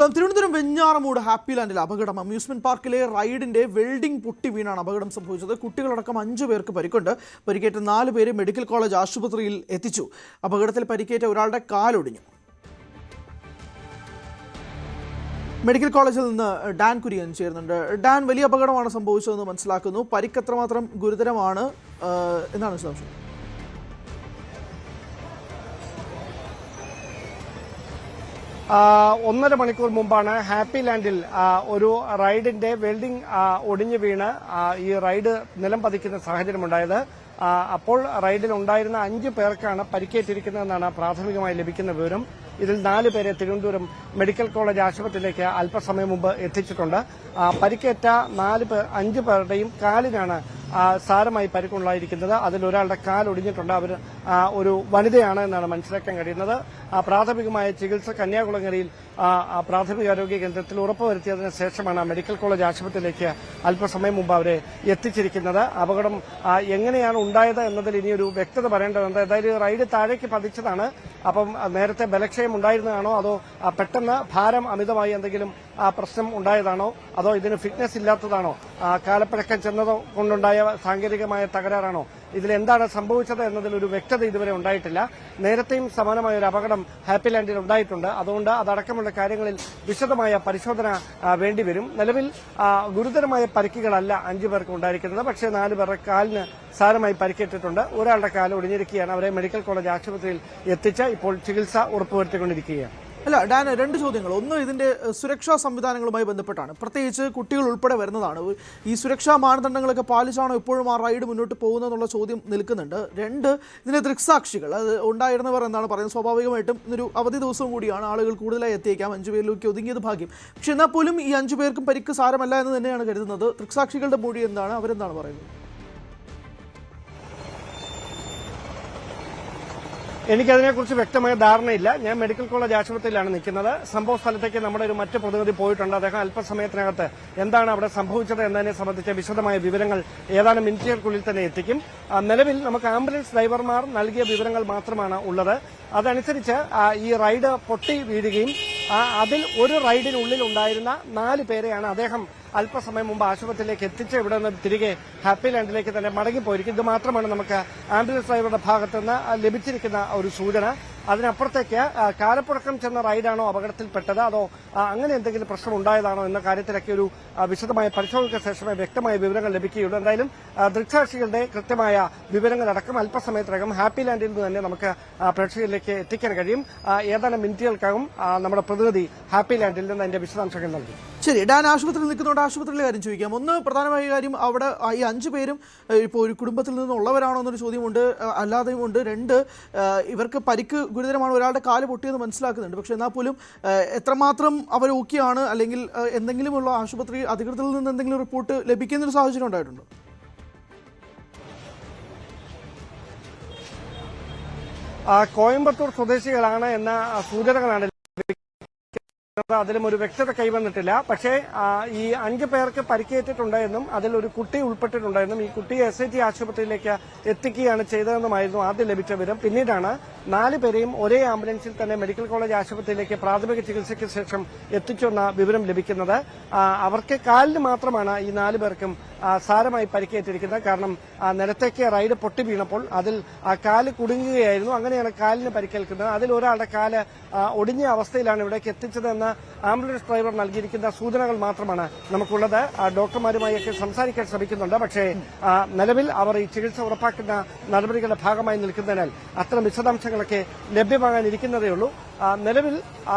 Thiruvananthapuram Venjaramoodu happy ലാൻഡിൽ അപകടം. Amusement പാർക്കിലെ റൈഡിന്റെ welding പൊട്ടി വീണാണ് അപകടം സംഭവിച്ചത്. കുട്ടികളടക്കം 5 പേർക്ക് പരിക്കുണ്ട്. പരിക്കേറ്റ 4 പേരെ മെഡിക്കൽ കോളേജ് ആശുപത്രിയിൽ എത്തിച്ചു. അപകടത്തിൽ പരിക്കേറ്റ ഒരാളുടെ കാലൊടിഞ്ഞു. മെഡിക്കൽ കോളേജിൽ നിന്ന് ഡാൻ കുര്യൻ ചേരുന്നുണ്ട്. ഡാൻ, വലിയ അപകടമാണ് സംഭവിച്ചതെന്ന് മനസ്സിലാക്കുന്നു. പരിക്ക് എത്രമാത്രം ഗുരുതരമാണ് എന്നാണ് വിശദാംശം? 1.5 മണിക്കൂർ മുമ്പാണ് ഹാപ്പി ലാൻഡിൽ ഒരു റൈഡിന്റെ വെൽഡിംഗ് ഒടിഞ്ഞു വീണ് ഈ റൈഡ് നിലം പതിക്കുന്ന സാഹചര്യമുണ്ടായത്. അപ്പോൾ റൈഡിൽ ഉണ്ടായിരുന്ന 5 പേർക്കാണ് പരിക്കേറ്റിരിക്കുന്നതെന്നാണ് പ്രാഥമികമായി ലഭിക്കുന്ന വിവരം. ഇതിൽ 4 പേരെ തിരുവനന്തപുരം മെഡിക്കൽ കോളേജ് ആശുപത്രിയിലേക്ക് അല്പസമയം മുമ്പ് എത്തിച്ചിട്ടുണ്ട്. പരിക്കേറ്റ 5 പേരുടെയും കാലിനാണ് സാരമായി പരിക്കുണ്ടായിരിക്കുന്നത്. അതിലൊരാളുടെ കാലൊടിഞ്ഞിട്ടുണ്ട്. അവർ ഒരു വനിതയാണ് എന്നാണ് മനസ്സിലാക്കാൻ കഴിയുന്നത്. പ്രാഥമികമായ ചികിത്സ കന്യാകുളങ്ങരയിൽ പ്രാഥമികാരോഗ്യ കേന്ദ്രത്തിൽ ഉറപ്പുവരുത്തിയതിനു ശേഷമാണ് മെഡിക്കൽ കോളേജ് ആശുപത്രിയിലേക്ക് അല്പസമയം മുമ്പ് അവരെ എത്തിച്ചിരിക്കുന്നത്. അപകടം എങ്ങനെയാണ് ഉണ്ടായത് എന്നതിൽ ഇനിയൊരു വ്യക്തത പറയേണ്ടതുണ്ട്. അതായത് റൈഡ് താഴേക്ക് പതിച്ചതാണ്. അപ്പം നേരത്തെ ബലക്ഷയം ഉണ്ടായിരുന്നതാണോ, അതോ പെട്ടെന്ന് ഭാരം അമിതമായി എന്തെങ്കിലും പ്രശ്നം ഉണ്ടായതാണോ, അതോ ഇതിന് ഫിറ്റ്നസ് ഇല്ലാത്തതാണോ, കാലപ്പഴക്കം ചെന്നതോ കൊണ്ടുണ്ടായ സാങ്കേതികമായ തകരാറാണോ, ഇതിലെന്താണ് സംഭവിച്ചത് എന്നതിൽ ഒരു വ്യക്തത ഇതുവരെ ഉണ്ടായിട്ടില്ല. നേരത്തെയും സമാനമായ ഒരു അപകടം ഹാപ്പി ലാൻഡിൽ ഉണ്ടായിട്ടുണ്ട്. അതുകൊണ്ട് അതടക്കമുള്ള കാര്യങ്ങളിൽ വിശദമായ പരിശോധന വേണ്ടിവരും. നിലവിൽ ഗുരുതരമായ പരിക്കുകളല്ല 5 പേർക്ക് ഉണ്ടായിരിക്കുന്നത്. പക്ഷേ 4 പേരുടെ കാലിന് സാരമായി പരിക്കേറ്റിട്ടുണ്ട്. ഒരാളുടെ കാല് ഒടിഞ്ഞിരിക്കുകയാണ്. അവരെ മെഡിക്കൽ കോളേജ് ആശുപത്രിയിൽ എത്തിച്ച് ഇപ്പോൾ ചികിത്സ ഉറപ്പുവരുത്തിക്കൊണ്ടിരിക്കുകയാണ്. അല്ല ഡാൻ, 2 ചോദ്യങ്ങൾ. ഒന്ന്, ഇതിന്റെ സുരക്ഷാ സംവിധാനങ്ങളുമായി ബന്ധപ്പെട്ടാണ്. പ്രത്യേകിച്ച് കുട്ടികൾ ഉൾപ്പെടെ വരുന്നതാണ്. ഈ സുരക്ഷാ മാനദണ്ഡങ്ങളൊക്കെ പാലിച്ചാണോ ഇപ്പോഴും ആ റൈഡ് മുന്നോട്ട് പോകുന്നതെന്നുള്ള ചോദ്യം നിൽക്കുന്നുണ്ട്. 2, ഇതിന്റെ ദൃക്സാക്ഷികൾ, അത് ഉണ്ടായിരുന്നവർ എന്നാണ് പറയുന്നത്. സ്വാഭാവികമായിട്ടും ഇന്നൊരു അവധി ദിവസവും കൂടിയാണ്, ആളുകൾ കൂടുതലായി എത്തിയേക്കാം. 5 പേരിലേക്ക് ഒതുങ്ങിയത് ഭാഗ്യം. പക്ഷെ എന്നാൽ പോലും ഈ 5 പേർക്കും പരിക്ക് സാരമല്ല എന്ന് തന്നെയാണ് കരുതുന്നത്. ദൃക്സാക്ഷികളുടെ മൊഴി എന്താണ്? അവരെന്താണ് പറയുന്നത്? എനിക്കതിനെക്കുറിച്ച് വ്യക്തമായ ധാരണയില്ല. ഞാൻ മെഡിക്കൽ കോളേജ് ആശുപത്രിയിലാണ് നിൽക്കുന്നത്. സംഭവ സ്ഥലത്തേക്ക് നമ്മുടെ ഒരു മറ്റ് പ്രതിനിധി പോയിട്ടുണ്ട്. അദ്ദേഹം അല്പസമയത്തിനകത്ത് എന്താണ് അവിടെ സംഭവിച്ചത് എന്നതിനെ സംബന്ധിച്ച വിശദമായ വിവരങ്ങൾ ഏതാനും മിനിറ്റുകൾക്കുള്ളിൽ തന്നെ എത്തിക്കും. നിലവിൽ നമുക്ക് ആംബുലൻസ് ഡ്രൈവർമാർ നൽകിയ വിവരങ്ങൾ മാത്രമാണ് ഉള്ളത്. അതനുസരിച്ച് ഈ റൈഡ് പൊട്ടി വീഴുകയും അതിൽ ഒരു റൈഡിനുള്ളിൽ ഉണ്ടായിരുന്ന 4 പേരെയാണ് അദ്ദേഹം അല്പസമയം മുമ്പ് ആശുപത്രിയിലേക്ക് എത്തിച്ച് ഇവിടെ നിന്ന് തിരികെ ഹാപ്പി ലാൻഡിലേക്ക് തന്നെ മടങ്ങിപ്പോയിരിക്കും. ഇത് മാത്രമാണ് നമുക്ക് ആംബുലൻസ് ഡ്രൈവറുടെ ഭാഗത്തുനിന്ന് ലഭിച്ചിരിക്കുന്ന ഒരു സൂചന. അതിനപ്പുറത്തേക്ക് കാലപ്പഴക്കം ചെന്ന റൈഡാണോ അപകടത്തിൽപ്പെട്ടത്, അതോ അങ്ങനെ എന്തെങ്കിലും പ്രശ്നം ഉണ്ടായതാണോ എന്ന കാര്യത്തിലൊക്കെ ഒരു വിശദമായ പരിശോധനയ്ക്ക് ശേഷമേ വ്യക്തമായ വിവരങ്ങൾ ലഭിക്കുകയുള്ളൂ. എന്തായാലും ദൃക്സാക്ഷികളുടെ കൃത്യമായ വിവരങ്ങളടക്കം അല്പസമയത്തിനകം ഹാപ്പി ലാൻഡിൽ നിന്ന് തന്നെ നമുക്ക് പ്രേക്ഷകരിലേക്ക് എത്തിക്കാൻ കഴിയും. ഏതാനും മിനിറ്റുകൾക്കകം നമ്മുടെ പ്രതിനിധി ഹാപ്പി ലാൻഡിൽ നിന്ന് അതിന്റെ വിശദാംശങ്ങൾ നൽകി. ശരി ഡാൻ, ആശുപത്രിയിൽ നിൽക്കുന്നതുകൊണ്ട് ആശുപത്രിയിലെ കാര്യം ചോദിക്കാം. ഒന്ന്, പ്രധാനമായ കാര്യം, അവിടെ ഈ 5 പേരും ഇപ്പോൾ ഒരു കുടുംബത്തിൽ നിന്നുള്ളവരാണോ എന്നൊരു ചോദ്യമുണ്ട്, അല്ലാതെയും ഉണ്ട്. 2, ഇവർക്ക് പരിക്ക് ഗുരുതരമാണ്. ഒരാളുടെ കാല് പൊട്ടിയെന്ന് മനസ്സിലാക്കുന്നുണ്ട്. പക്ഷെ എന്നാൽ പോലും എത്രമാത്രം അവർ ഓക്കെയാണ്, അല്ലെങ്കിൽ എന്തെങ്കിലുമുള്ള ആശുപത്രി അധികൃതരിൽ നിന്ന് എന്തെങ്കിലും റിപ്പോർട്ട് ലഭിക്കുന്നൊരു സാഹചര്യം ഉണ്ടായിട്ടുണ്ടോ? കോയമ്പത്തൂർ സ്വദേശികളാണ് എന്ന സൂചനകളാണ്. അതിലും ഒരു വ്യക്തത കൈവന്നിട്ടില്ല. പക്ഷേ ഈ 5 പേർക്ക് പരിക്കേറ്റിട്ടുണ്ടെന്നും അതിൽ ഒരു കുട്ടി ഉൾപ്പെട്ടിട്ടുണ്ടെന്നും ഈ കുട്ടിയെ SIT ആശുപത്രിയിലേക്ക് എത്തിക്കുകയാണ് ചെയ്തതെന്നുമായിരുന്നു ആദ്യം ലഭിച്ച വിവരം. പിന്നീടാണ് 4 പേരെയും ഒരേ ആംബുലൻസിൽ തന്നെ മെഡിക്കൽ കോളേജ് ആശുപത്രിയിലേക്ക് പ്രാഥമിക ചികിത്സയ്ക്ക് ശേഷം എത്തിച്ചെന്ന വിവരം ലഭിക്കുന്നത്. അവർക്ക് കാലിന് മാത്രമാണ് ഈ 4 പേർക്കും സാരമായി പരിക്കേറ്റിരിക്കുന്നത്. കാരണം നിലത്തേക്ക് റൈഡ് പൊട്ടി വീണപ്പോൾ അതിൽ കാല് കുടുങ്ങുകയായിരുന്നു. അങ്ങനെയാണ് കാലിന് പരിക്കേൽക്കുന്നത്. അതിൽ ഒരാളുടെ കാല് ഒടിഞ്ഞ അവസ്ഥയിലാണ് ഇവിടേക്ക് എത്തിച്ചതെന്ന് ആംബുലൻസ് ഡ്രൈവർ നൽകിയിരിക്കുന്ന സൂചനകൾ മാത്രമാണ് നമുക്കുള്ളത്. ഡോക്ടർമാരുമായൊക്കെ സംസാരിക്കാൻ ശ്രമിക്കുന്നുണ്ട്. പക്ഷേ നിലവിൽ അവർ ഈ ചികിത്സ ഉറപ്പാക്കുന്ന നടപടികളുടെ ഭാഗമായി നിൽക്കുന്നതിനാൽ അത്തരം വിശദാംശങ്ങളൊക്കെ ലഭ്യമാകാനിരിക്കുന്നതേ ഉള്ളൂ. നിലവിൽ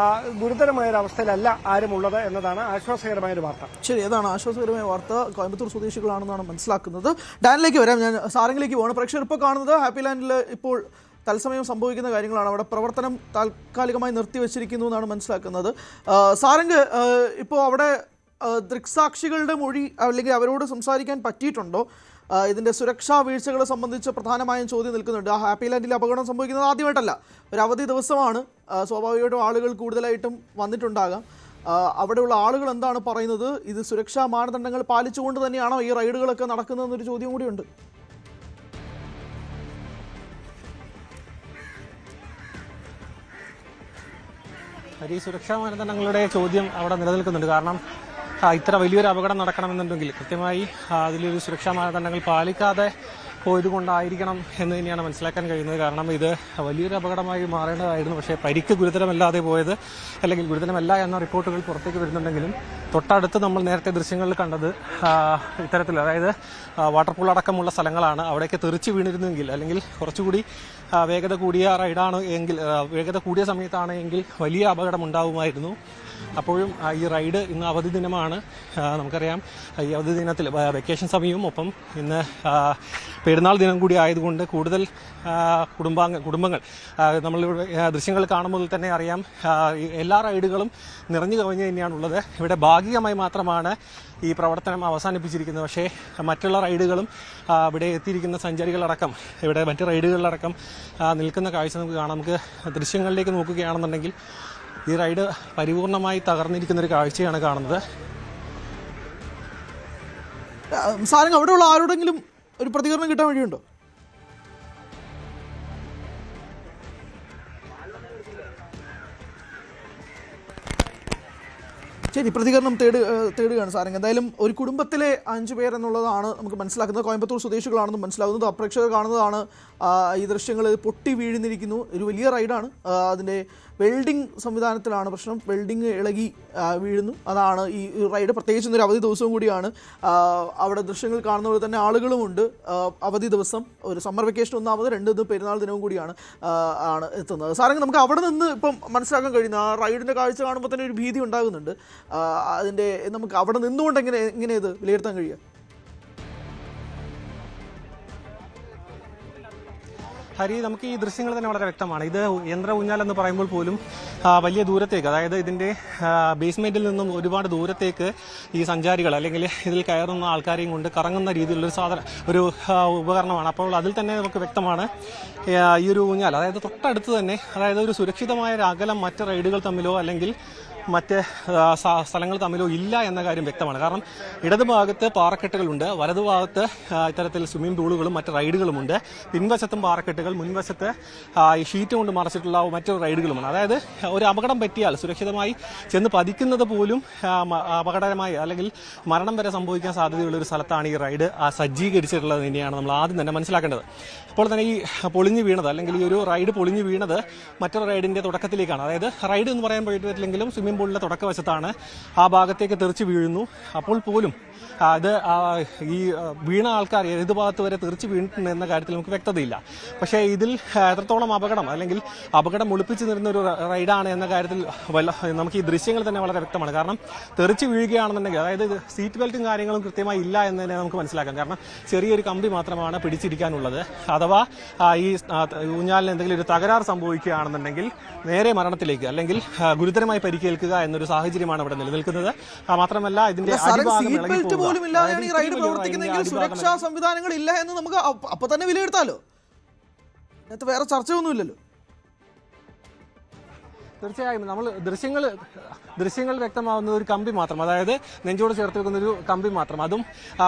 ഗുരുതരമായ ഒരു അവസ്ഥയിലല്ല ആരുമുള്ളത് എന്നതാണ് ആശ്വാസകരമായ ഒരു വാർത്ത. ശരി, അതാണ് ആശ്വാസകരമായ വാർത്ത. കോയമ്പത്തൂർ സ്വദേശികളാണെന്നാണ് മനസ്സിലാക്കുന്നത്. ഡാനിലേക്ക് വരാം. ഞാൻ സാരംഗിലേക്ക് പോകണം. പ്രേക്ഷകർ ഇപ്പോൾ കാണുന്നത് ഹാപ്പി ലാൻഡിൽ ഇപ്പോൾ തത്സമയം സംഭവിക്കുന്ന കാര്യങ്ങളാണ്. അവിടെ പ്രവർത്തനം താൽക്കാലികമായി നിർത്തിവെച്ചിരിക്കുന്നു എന്നാണ് മനസ്സിലാക്കുന്നത്. സാരംഗ്, ഇപ്പോൾ അവിടെ ദൃക്സാക്ഷികളുടെ മൊഴി അല്ലെങ്കിൽ അവരോട് സംസാരിക്കാൻ പറ്റിയിട്ടുണ്ടോ? ഇതിൻ്റെ സുരക്ഷാ വീഴ്ചകളെ സംബന്ധിച്ച് പ്രധാനമായും ചോദ്യം നിൽക്കുന്നുണ്ട്. ഹാപ്പി ലാൻഡിൽ അപകടം സംഭവിക്കുന്നത് ആദ്യമായിട്ടല്ല, ഒരു അവധി ദിവസമാണ്. സ്വാഭാവികമായിട്ടും ആളുകൾ കൂടുതലായിട്ടും വന്നിട്ടുണ്ടാകാം. അവിടെയുള്ള ആളുകൾ എന്താണ് പറയുന്നത്? ഇത് സുരക്ഷാ മാനദണ്ഡങ്ങൾ പാലിച്ചുകൊണ്ട് തന്നെയാണോ ഈ റൈഡുകളൊക്കെ നടക്കുന്നതെന്നൊരു ചോദ്യം കൂടിയുണ്ട്. ഈ സുരക്ഷാ മാനദണ്ഡങ്ങളുടെ ചോദ്യം അവിടെ നിലനിൽക്കുന്നുണ്ട്. കാരണം ഇത്ര വലിയൊരു അപകടം നടക്കണമെന്നുണ്ടെങ്കിൽ കൃത്യമായി അതിലൊരു സുരക്ഷാ മാനദണ്ഡങ്ങൾ പാലിക്കാതെ പോയതുകൊണ്ടായിരിക്കണം എന്ന് തന്നെയാണ് മനസ്സിലാക്കാൻ കഴിയുന്നത്. കാരണം ഇത് വലിയൊരു അപകടമായി മാറേണ്ടതായിരുന്നു. പക്ഷേ പരിക്ക് ഗുരുതരമല്ലാതെ പോയത്, അല്ലെങ്കിൽ ഗുരുതരമല്ല എന്ന റിപ്പോർട്ടുകൾ പുറത്തേക്ക് വരുന്നുണ്ടെങ്കിലും തൊട്ടടുത്ത് നമ്മൾ നേരത്തെ ദൃശ്യങ്ങളിൽ കണ്ടത് ഇത്തരത്തിൽ, അതായത് വാട്ടർപൂൾ അടക്കമുള്ള സ്ഥലങ്ങളാണ്. അവിടേക്ക് തെറിച്ച് വീണിരുന്നെങ്കിൽ, അല്ലെങ്കിൽ കുറച്ചുകൂടി വേഗത കൂടിയ റൈഡാണ് എങ്കിൽ, വേഗത കൂടിയ സമയത്താണ് എങ്കിൽ വലിയ അപകടം ഉണ്ടാവുമായിരുന്നു. അപ്പോഴും ഈ റൈഡ് ഇന്ന് അവധി ദിനമാണ്. നമുക്കറിയാം ഈ അവധി ദിനത്തിൽ വെക്കേഷൻ സമയവും ഒപ്പം ഇന്ന് പെരുന്നാൾ ദിനം കൂടി ആയതുകൊണ്ട് കൂടുതൽ കുടുംബങ്ങൾ നമ്മളിവിടെ ദൃശ്യങ്ങൾ കാണുമ്പോൾ തന്നെ അറിയാം, എല്ലാ റൈഡുകളും നിറഞ്ഞു കവിഞ്ഞ് തന്നെയാണുള്ളത്. ഇവിടെ ഭാഗികമായി മാത്രമാണ് ഈ പ്രവർത്തനം അവസാനിപ്പിച്ചിരിക്കുന്നത്. പക്ഷേ മറ്റുള്ള റൈഡുകളും ഇവിടെ എത്തിയിരിക്കുന്ന സഞ്ചാരികളടക്കം, ഇവിടെ മറ്റ് റൈഡുകളിലടക്കം നിൽക്കുന്ന കാഴ്ച നമുക്ക് കാണാം. നമുക്ക് ദൃശ്യങ്ങളിലേക്ക് നോക്കുകയാണെന്നുണ്ടെങ്കിൽ ഈ റൈഡ് പരിപൂർണമായി തകർന്നിരിക്കുന്നൊരു കാഴ്ചയാണ് കാണുന്നത്. സാരംഗ്, അവിടെയുള്ള ആരോടെങ്കിലും ഒരു പ്രതികരണം കിട്ടാൻ വഴിയുണ്ടോ? ശരി, പ്രതികരണം തേടുകയാണ് സാരംഗ്. എന്തായാലും ഒരു കുടുംബത്തിലെ 5 പേർ എന്നുള്ളതാണ് നമുക്ക് മനസ്സിലാക്കുന്നത്. കോയമ്പത്തൂർ സ്വദേശികളാണെന്നും മനസ്സിലാകുന്നത്. അപ്രേക്ഷകർ കാണുന്നതാണ് ഈ ദൃശ്യങ്ങൾ. പൊട്ടി വീഴുന്നിരിക്കുന്നു. ഒരു വലിയ റൈഡാണ്. അതിൻ്റെ വെൽഡിംഗ് സംവിധാനത്തിലാണ് പ്രശ്നം. വെൽഡിംഗ് ഇളകി വീഴുന്നു. അതാണ് ഈ റൈഡ്. പ്രത്യേകിച്ച് ഇന്നൊരു അവധി ദിവസവും കൂടിയാണ്. അവിടെ ദൃശ്യങ്ങൾ കാണുന്ന പോലെ തന്നെ ആളുകളുമുണ്ട്. അവധി ദിവസം, ഒരു സമ്മർ വെക്കേഷൻ ഒന്നാമത്, 2 പെരുന്നാൾ ദിനവും കൂടിയാണ് എത്തുന്നത്. സാറെങ്കിൽ നമുക്ക് അവിടെ നിന്ന് ഇപ്പം മനസ്സിലാക്കാൻ കഴിയുന്ന ആ റൈഡിൻ്റെ കാഴ്ച കാണുമ്പോൾ തന്നെ ഒരു ഭീതി ഉണ്ടാകുന്നുണ്ട്. അതിൻ്റെ നമുക്ക് അവിടെ നിന്നുകൊണ്ട് എങ്ങനെ ഇത് വിലയിരുത്താൻ കഴിയുക? ഹരി, നമുക്ക് ഈ ദൃശ്യങ്ങൾ തന്നെ വളരെ വ്യക്തമാണ്. ഇത് യന്ത്ര ഊഞ്ഞാൽ എന്ന് പറയുമ്പോൾ പോലും വലിയ ദൂരത്തേക്ക്, അതായത് ഇതിൻ്റെ ബേസ്മെൻറ്റിൽ നിന്നും ഒരുപാട് ദൂരത്തേക്ക് ഈ സഞ്ചാരികൾ അല്ലെങ്കിൽ ഇതിൽ കയറുന്ന ആൾക്കാരെയും കൊണ്ട് കറങ്ങുന്ന രീതിയിലുള്ളൊരു ഒരു ഉപകരണമാണ്. അപ്പോൾ അതിൽ തന്നെ നമുക്ക് വ്യക്തമാണ് ഈ ഒരു ഊഞ്ഞാൽ, അതായത് തൊട്ടടുത്ത് തന്നെ, അതായത് ഒരു സുരക്ഷിതമായ ഒരു അകലം മറ്റ് റൈഡുകൾ തമ്മിലോ അല്ലെങ്കിൽ മറ്റ് സ്ഥലങ്ങൾ തമ്മിലോ ഇല്ല എന്ന കാര്യം വ്യക്തമാണ്. കാരണം ഇടതുഭാഗത്ത് പാറക്കെട്ടുകളുണ്ട്, വലതുഭാഗത്ത് ഇത്തരത്തിൽ സ്വിമ്മിംഗ് പൂളുകളും മറ്റ് റൈഡുകളുമുണ്ട്. പിൻവശത്തും പാറക്കെട്ടുകൾ, മുൻവശത്ത് ഈ ഷീറ്റ് കൊണ്ട് മറച്ചിട്ടുള്ള മറ്റൊരു റൈഡുകളുമാണ്. അതായത് ഒരു അപകടം പറ്റിയാൽ സുരക്ഷിതമായി ചെന്ന് പതിക്കുന്നത് പോലും അപകടകരമായി അല്ലെങ്കിൽ മരണം വരെ സംഭവിക്കാൻ സാധ്യതയുള്ള ഒരു സ്ഥലത്താണ് ഈ റൈഡ് സജ്ജീകരിച്ചിട്ടുള്ളത് തന്നെയാണ് നമ്മൾ ആദ്യം തന്നെ മനസ്സിലാക്കേണ്ടത്. ഇപ്പോൾ തന്നെ ഈ പൊളിഞ്ഞു വീണത്, അല്ലെങ്കിൽ ഈ ഒരു റൈഡ് പൊളിഞ്ഞു വീണത് മറ്റൊരു റൈഡിൻ്റെ തുടക്കത്തിലേക്കാണ്. അതായത് റൈഡ് എന്ന് പറയാൻ പറ്റില്ലെങ്കിലും സ്വിമ്മിംഗ് പൂളിൻ്റെ തുടക്കവശത്താണ്. ആ ഭാഗത്തേക്ക് തെറിച്ച് വീഴുന്നു. അപ്പോൾ പോലും അത് ഈ വീണ ആൾക്കാർ ഏത് ഭാഗത്ത് വരെ തെറിച്ച് വീണിട്ടുണ്ട് എന്ന കാര്യത്തിൽ നമുക്ക് വ്യക്തതയില്ല. പക്ഷേ ഇതിൽ എത്രത്തോളം അപകടം അല്ലെങ്കിൽ അപകടം ഒളിപ്പിച്ച് നിരുന്ന ഒരു റൈഡാണ് എന്ന കാര്യത്തിൽ നമുക്ക് ഈ ദൃശ്യങ്ങൾ തന്നെ വളരെ വ്യക്തമാണ്. കാരണം തെറിച്ച് വീഴുകയാണെന്നുണ്ടെങ്കിൽ, അതായത് സീറ്റ് ബെൽറ്റും കാര്യങ്ങളും കൃത്യമായി ഇല്ല എന്ന് തന്നെ നമുക്ക് മനസ്സിലാക്കാം. കാരണം ചെറിയൊരു കമ്പി മാത്രമാണ് പിടിച്ചിരിക്കാനുള്ളത്. അഥവാ ഈ ഊഞ്ഞാലിന് എന്തെങ്കിലും ഒരു തകരാർ സംഭവിക്കുകയാണെന്നുണ്ടെങ്കിൽ നേരെ മരണത്തിലേക്ക് അല്ലെങ്കിൽ ഗുരുതരമായി പരിക്കേൽക്കുക എന്നൊരു സാഹചര്യമാണ് ഇവിടെ നിലനിൽക്കുന്നത്. മാത്രമല്ല ഇതിന്റെ പോലും ഇല്ലാതെയാണ് ഈ റൈഡ് പ്രവർത്തിക്കുന്നതെങ്കിൽ സുരക്ഷാ സംവിധാനങ്ങൾ ഇല്ല എന്ന് നമുക്ക് അപ്പൊ തന്നെ വിലയിരുത്താലോ. അതിനകത്ത് വേറെ ചർച്ചയൊന്നുമില്ലല്ലോ. തീർച്ചയായും നമ്മൾ ദൃശ്യങ്ങൾ വ്യക്തമാവുന്ന ഒരു കമ്പി മാത്രം, അതായത് നെഞ്ചോട് ചേർത്ത് വെക്കുന്ന ഒരു കമ്പി മാത്രം, അതും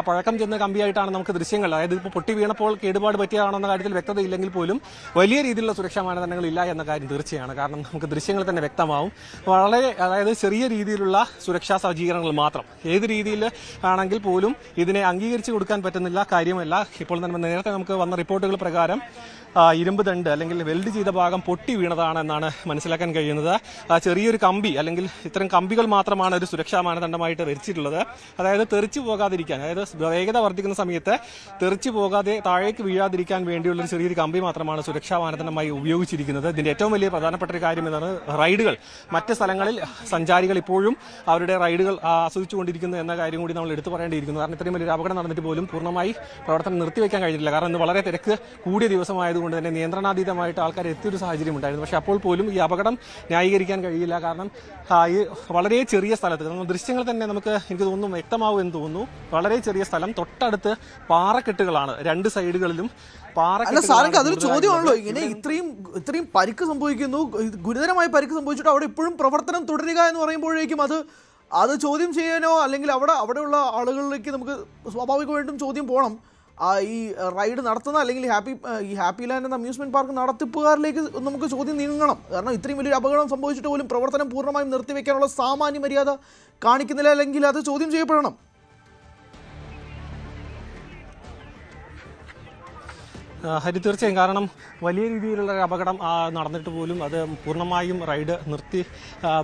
പഴക്കം ചെന്ന കമ്പിയായിട്ടാണ് നമുക്ക് ദൃശ്യങ്ങൾ, അതായത് ഇപ്പോൾ പൊട്ടി വീണപ്പോൾ കേടുപാട് പറ്റിയതാണോ എന്ന കാര്യത്തിൽ വ്യക്തതയില്ലെങ്കിൽ പോലും വലിയ രീതിയിലുള്ള സുരക്ഷാ മാനദണ്ഡങ്ങൾ ഇല്ല എന്ന കാര്യം തീർച്ചയാണ്. കാരണം നമുക്ക് ദൃശ്യങ്ങൾ തന്നെ വ്യക്തമാവും. വളരെ, അതായത് ചെറിയ രീതിയിലുള്ള സുരക്ഷാ സജ്ജീകരണങ്ങൾ മാത്രം. ഏത് രീതിയിൽ ആണെങ്കിൽ പോലും ഇതിനെ അംഗീകരിച്ചു കൊടുക്കാൻ പറ്റുന്നില്ല കാര്യമല്ല. ഇപ്പോൾ തന്നെ നേരത്തെ നമുക്ക് വന്ന റിപ്പോർട്ടുകൾ പ്രകാരം ഇരുമ്പ് ദണ്ട് അല്ലെങ്കിൽ വെൽഡ് ചെയ്ത ഭാഗം പൊട്ടി വീണതാണെന്നാണ് മനസ്സിലാക്കാൻ കഴിയുന്നത്. ചെറിയൊരു കമ്പി അല്ലെങ്കിൽ ഇത്തരം കമ്പികൾ മാത്രമാണ് ഒരു സുരക്ഷാ മാനദണ്ഡമായിട്ട് വരച്ചിട്ടുള്ളത്. അതായത് തെറിച്ചു പോകാതിരിക്കാൻ, അതായത് വേഗത വർദ്ധിക്കുന്ന സമയത്ത് തെറിച്ചു പോകാതെ താഴേക്ക് വീഴാതിരിക്കാൻ വേണ്ടിയുള്ളൊരു ചെറിയൊരു കമ്പി മാത്രമാണ് സുരക്ഷാ മാനദണ്ഡമായി ഉപയോഗിച്ചിരിക്കുന്നത്. ഇതിൻ്റെ ഏറ്റവും വലിയ പ്രധാനപ്പെട്ട ഒരു കാര്യം എന്നാണ് റൈഡുകൾ. മറ്റ് സ്ഥലങ്ങളിൽ സഞ്ചാരികൾ ഇപ്പോഴും അവരുടെ റൈഡുകൾ ആസ്വദിച്ചുകൊണ്ടിരിക്കുന്നു എന്ന കാര്യം കൂടി നമ്മൾ എടുത്തു പറയേണ്ടിയിരിക്കുന്നു. കാരണം ഇത്രയും വലിയൊരു അപകടം നടന്നിട്ട് പോലും പൂർണ്ണമായി പ്രവർത്തനം നിർത്തിവെക്കാൻ കഴിഞ്ഞിട്ടില്ല. കാരണം ഇന്ന് വളരെ തിരക്ക് കൂടിയ ദിവസമായതുകൊണ്ട് തന്നെ നിയന്ത്രണാതീതമായിട്ട് ആൾക്കാർ എത്തിയൊരു സാഹചര്യം ഉണ്ടായിരുന്നു. പക്ഷേ അപ്പോൾ പോലും ഈ അപകടം ന്യായീകരിക്കാൻ കഴിയില്ല. കാരണം ഈ വളരെ ചെറിയ സ്ഥലത്ത് നമ്മൾ ദൃശ്യങ്ങൾ തന്നെ നമുക്ക് എനിക്ക് തോന്നുന്നു വ്യക്തമാവും എന്ന് തോന്നുന്നു. വളരെ ചെറിയ സ്ഥലം, തൊട്ടടുത്ത് പാറക്കെട്ടുകളാണ്, 2 സൈഡുകളിലും സാറെങ്കിൽ അതൊരു ചോദ്യമാണല്ലോ. ഇങ്ങനെ ഇത്രയും പരിക്ക് സംഭവിക്കുന്നു, ഗുരുതരമായ പരിക്ക് സംഭവിച്ചിട്ട് അവിടെ ഇപ്പോഴും പ്രവർത്തനം തുടരുക എന്ന് പറയുമ്പോഴേക്കും അത് ചോദ്യം ചെയ്യാനോ അല്ലെങ്കിൽ അവിടെയുള്ള ആളുകളിലേക്ക് നമുക്ക് സ്വാഭാവികമായിട്ടും ചോദ്യം പോകണം. ഈ റൈഡ് നടത്തുന്ന അല്ലെങ്കിൽ ഈ ഹാപ്പി ലാൻഡ് എന്ന അമ്യൂസ്മെന്റ് പാർക്ക് നടത്തിപ്പുകാരിലേക്ക് നമുക്ക് ചോദ്യം നീങ്ങണം. കാരണം ഇത്രയും വലിയൊരു അപകടം സംഭവിച്ചിട്ട് പോലും പ്രവർത്തനം പൂർണ്ണമായും നിർത്തിവെക്കാനുള്ള സാമാന്യ മര്യാദ കാണിക്കുന്നില്ല, അല്ലെങ്കിൽ അത് ചോദ്യം ചെയ്യപ്പെടണം. ഹരി, തീർച്ചയായും. കാരണം വലിയ രീതിയിലുള്ള ഒരു അപകടം നടന്നിട്ട് പോലും അത് പൂർണ്ണമായും റൈഡ് നിർത്തി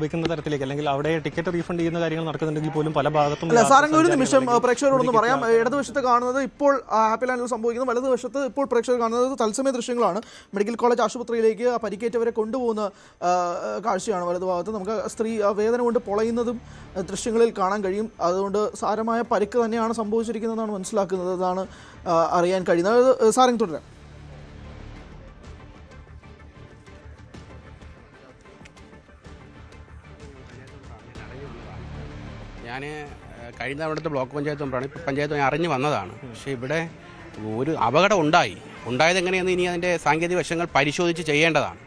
വെക്കുന്ന തരത്തിലേക്ക്, അല്ലെങ്കിൽ അവിടെ ടിക്കറ്റ് റീഫണ്ട് ചെയ്യുന്ന കാര്യങ്ങൾ നടക്കുന്നുണ്ടെങ്കിൽ പോലും പല ഭാഗത്തും. സാറെങ്കിൽ ഒരു നിമിഷം പ്രേക്ഷകരോടൊന്ന് പറയാം. ഇടതുവശത്ത് കാണുന്നത് ഇപ്പോൾ ഹാപ്പി ലാൻഡിൽ സംഭവിക്കുന്നത്, വലതുവശത്ത് ഇപ്പോൾ പ്രേക്ഷകർ കാണുന്നത് തത്സമയ ദൃശ്യങ്ങളാണ്. മെഡിക്കൽ കോളേജ് ആശുപത്രിയിലേക്ക് പരിക്കേറ്റവരെ കൊണ്ടുപോകുന്ന കാഴ്ചയാണ് വലതുഭാഗത്ത്. നമുക്ക് സ്ത്രീ വേദന കൊണ്ട് പൊളയുന്നതും ദൃശ്യങ്ങളിൽ കാണാൻ കഴിയും. അതുകൊണ്ട് സാരമായ പരിക്ക് തന്നെയാണ് സംഭവിച്ചിരിക്കുന്നതെന്നാണ് മനസ്സിലാക്കുന്നത്. അതാണ് അറിയാൻ കഴിയുന്നത്. സാറിങ് തുടരാം. ഞാൻ കഴിഞ്ഞ തവണത്തെ ബ്ലോക്ക് പഞ്ചായത്ത് മെമ്പറാണ്. ഇപ്പോൾ പഞ്ചായത്ത് ഞാൻ അറിഞ്ഞു വന്നതാണ്. പക്ഷേ ഇവിടെ ഒരു അപകടം ഉണ്ടായത് എങ്ങനെയെന്ന് ഇനി അതിൻ്റെ സാങ്കേതിക വശങ്ങൾ പരിശോധിച്ച് ചെയ്യേണ്ടതാണ്.